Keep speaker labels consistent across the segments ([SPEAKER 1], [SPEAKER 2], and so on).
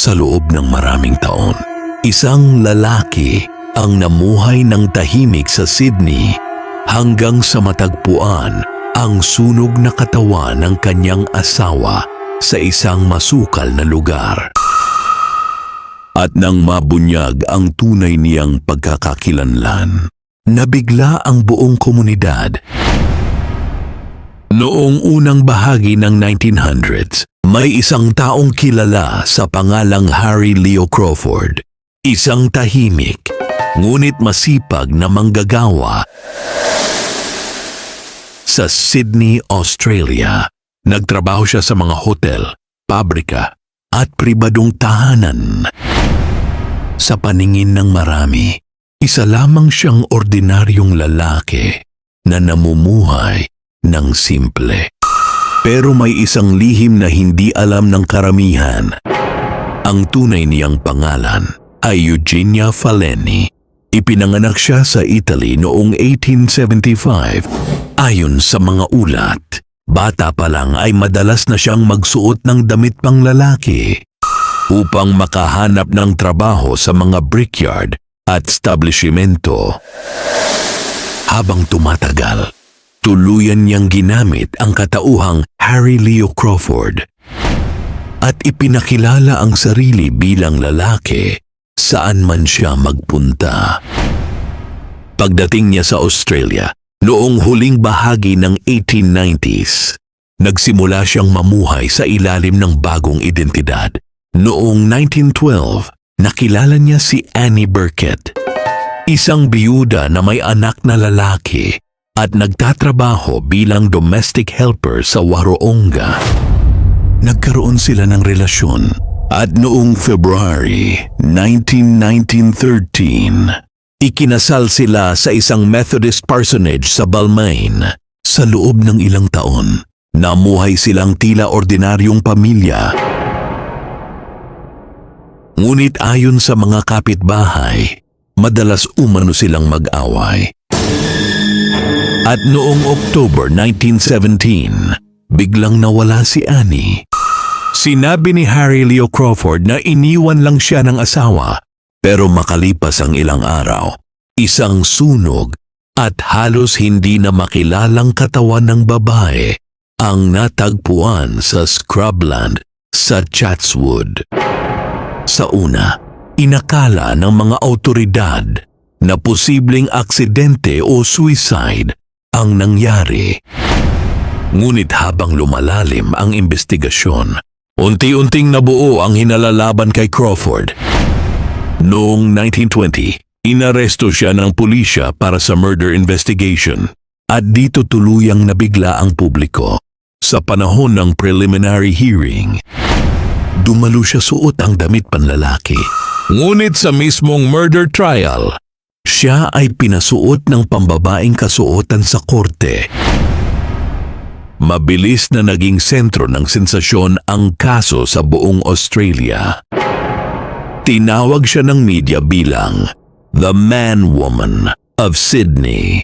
[SPEAKER 1] Sa loob ng maraming taon, isang lalaki ang namuhay ng tahimik sa Sydney hanggang sa matagpuan ang sunog na katawan ng kanyang asawa sa isang masukal na lugar. At nang mabunyag ang tunay niyang pagkakakilanlan, nabigla ang buong komunidad. Noong unang bahagi ng 1900s, may isang taong kilala sa pangalang Harry Leo Crawford. Isang tahimik, ngunit masipag na manggagawa. Sa Sydney, Australia, nagtrabaho siya sa mga hotel, pabrika, at pribadong tahanan. Sa paningin ng marami, isa lamang siyang ordinaryong lalaki na namumuhay ng simple. Pero may isang lihim na hindi alam ng karamihan. Ang tunay niyang pangalan ay Eugenia Faleni. Ipinanganak siya sa Italy noong 1875. Ayon sa mga ulat, bata pa lang ay madalas na siyang magsuot ng damit pang lalaki upang makahanap ng trabaho sa mga brickyard at establishmento. Habang tumatagal, tuluyan niyang ginamit ang katauhang Harry Leo Crawford at ipinakilala ang sarili bilang lalaki saan man siya magpunta. Pagdating niya sa Australia, noong huling bahagi ng 1890s, nagsimula siyang mamuhay sa ilalim ng bagong identidad. Noong 1912, nakilala niya si Annie Burkett, isang biyuda na may anak na lalaki at nagtatrabaho bilang domestic helper sa Warongga. Nagkaroon sila ng relasyon at noong February 1913, ikinasal sila sa isang Methodist parsonage sa Balmain. Sa loob ng ilang taon, namuhay silang tila ordinaryong pamilya. Ngunit ayon sa mga kapitbahay, madalas umano silang mag-away. At noong October 1917, biglang nawala si Annie. Sinabi ni Harry Leo Crawford na iniwan lang siya ng asawa, pero makalipas ang ilang araw, isang sunog at halos hindi na makilalang katawan ng babae ang natagpuan sa scrubland sa Chatswood. Sa una, inakala ng mga awtoridad na posibleng aksidente o suicide ang nangyari. Ngunit habang lumalalim ang investigasyon, unti-unting nabuo ang hinalalaban kay Crawford. Noong 1920, inaresto siya ng pulisya para sa murder investigation at dito tuluyang nabigla ang publiko. Sa panahon ng preliminary hearing, dumalo siya suot ang damit panlalaki. Ngunit sa mismong murder trial, siya ay pinasuot ng pambabaeng kasuotan sa korte. Mabilis na naging sentro ng sensasyon ang kaso sa buong Australia. Tinawag siya ng media bilang The Man-Woman of Sydney.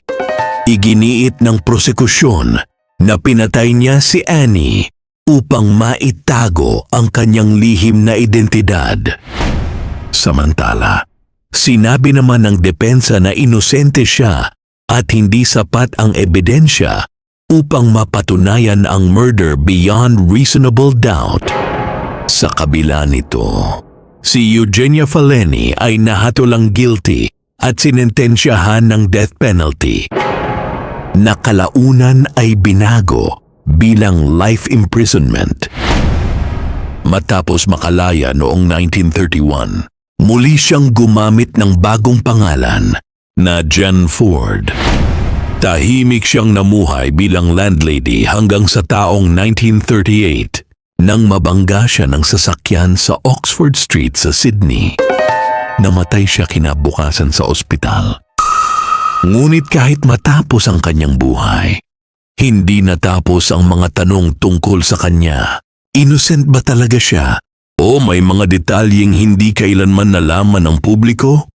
[SPEAKER 1] Iginiit ng prosekusyon na pinatay niya si Annie upang maitago ang kanyang lihim na identidad. Samantala, sinabi naman ng depensa na inosente siya at hindi sapat ang ebidensya upang mapatunayan ang murder beyond reasonable doubt. Sa kabila nito, si Eugenia Faleni ay nahatulang guilty at sinentensyahan ng death penalty. Nakalaunan ay binago bilang life imprisonment. Matapos makalaya noong 1931, muli siyang gumamit ng bagong pangalan na Jen Ford. Tahimik siyang namuhay bilang landlady hanggang sa taong 1938 nang mabangga siya ng sasakyan sa Oxford Street sa Sydney. Namatay siya kinabukasan sa ospital. Ngunit kahit matapos ang kanyang buhay, hindi natapos ang mga tanong tungkol sa kanya. Innocent ba talaga siya? O may mga detalyeng hindi kailanman nalaman ng publiko?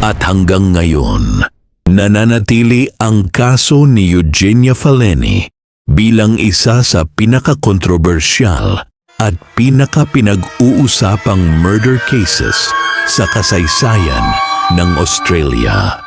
[SPEAKER 1] At hanggang ngayon, nananatili ang kaso ni Eugenia Faleni bilang isa sa pinakakontrobersyal at pinaka-pinag-uusapang murder cases sa kasaysayan ng Australia.